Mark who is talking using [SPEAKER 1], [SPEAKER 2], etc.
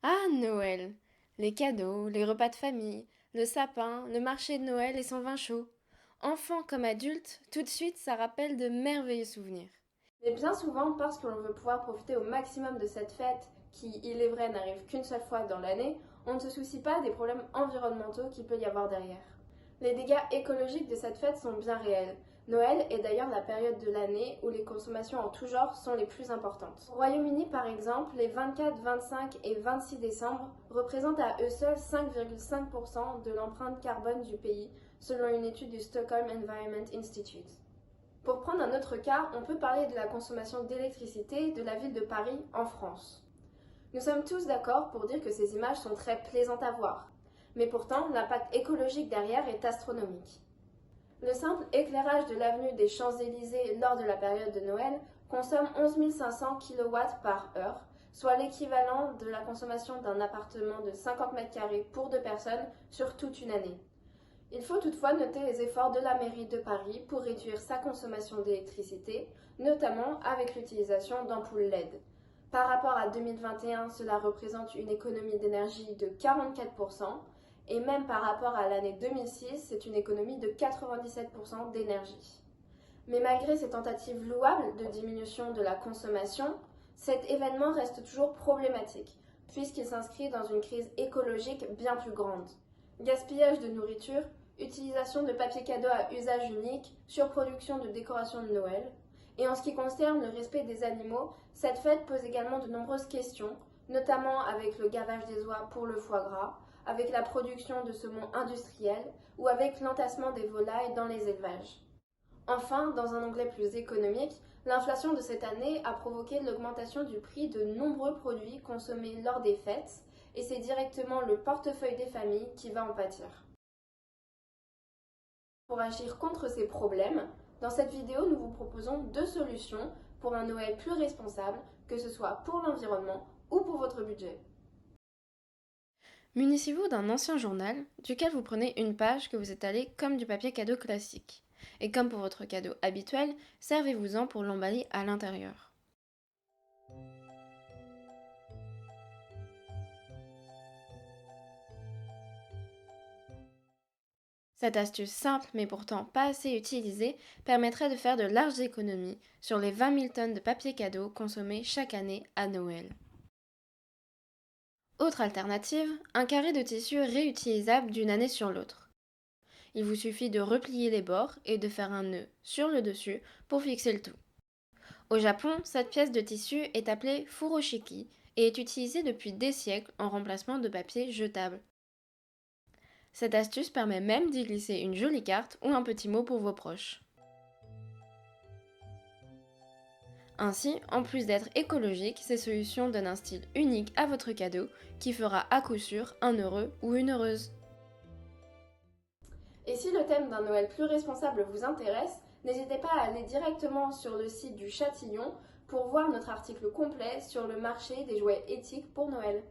[SPEAKER 1] Ah, Noël! Les cadeaux, les repas de famille, le sapin, le marché de Noël et son vin chaud. Enfant comme adulte, tout de suite ça rappelle de merveilleux souvenirs. Mais bien souvent, parce que l'on veut pouvoir profiter au maximum de cette fête, qui, il est vrai, n'arrive qu'une seule fois dans l'année, on ne se soucie pas des problèmes environnementaux qu'il peut y avoir derrière. Les dégâts écologiques de cette fête sont bien réels. Noël est d'ailleurs la période de l'année où les consommations en tout genre sont les plus importantes. Au Royaume-Uni, par exemple, les 24, 25 et 26 décembre représentent à eux seuls 5,5% de l'empreinte carbone du pays, selon une étude du Stockholm Environment Institute. Pour prendre un autre cas, on peut parler de la consommation d'électricité de la ville de Paris en France. Nous sommes tous d'accord pour dire que ces images sont très plaisantes à voir, mais pourtant l'impact écologique derrière est astronomique. Le simple éclairage de l'avenue des Champs-Élysées lors de la période de Noël consomme 11 500 kW par heure, soit l'équivalent de la consommation d'un appartement de 50 mètres carrés pour deux personnes sur toute une année. Il faut toutefois noter les efforts de la mairie de Paris pour réduire sa consommation d'électricité, notamment avec l'utilisation d'ampoules LED. Par rapport à 2021, cela représente une économie d'énergie de 44%, et même par rapport à l'année 2006, c'est une économie de 97% d'énergie. Mais malgré ces tentatives louables de diminution de la consommation, cet événement reste toujours problématique, puisqu'il s'inscrit dans une crise écologique bien plus grande. Gaspillage de nourriture, utilisation de papier cadeau à usage unique, surproduction de décorations de Noël. Et en ce qui concerne le respect des animaux, cette fête pose également de nombreuses questions, notamment avec le gavage des oies pour le foie gras, avec la production de saumon industriel ou avec l'entassement des volailles dans les élevages. Enfin, dans un onglet plus économique, l'inflation de cette année a provoqué l'augmentation du prix de nombreux produits consommés lors des fêtes, et c'est directement le portefeuille des familles qui va en pâtir. Pour agir contre ces problèmes, dans cette vidéo, nous vous proposons deux solutions pour un Noël plus responsable, que ce soit pour l'environnement ou pour votre budget. Munissez-vous d'un ancien journal, duquel vous prenez une page que vous étalez comme du papier cadeau classique. Et comme pour votre cadeau habituel, servez-vous-en pour l'emballer à l'intérieur. Cette astuce simple mais pourtant pas assez utilisée permettrait de faire de larges économies sur les 20 000 tonnes de papier cadeau consommées chaque année à Noël. Autre alternative, un carré de tissu réutilisable d'une année sur l'autre. Il vous suffit de replier les bords et de faire un nœud sur le dessus pour fixer le tout. Au Japon, cette pièce de tissu est appelée furoshiki et est utilisée depuis des siècles en remplacement de papier jetable. Cette astuce permet même d'y glisser une jolie carte ou un petit mot pour vos proches. Ainsi, en plus d'être écologique, ces solutions donnent un style unique à votre cadeau qui fera à coup sûr un heureux ou une heureuse. Et si le thème d'un Noël plus responsable vous intéresse, n'hésitez pas à aller directement sur le site du Châtillon pour voir notre article complet sur le marché des jouets éthiques pour Noël.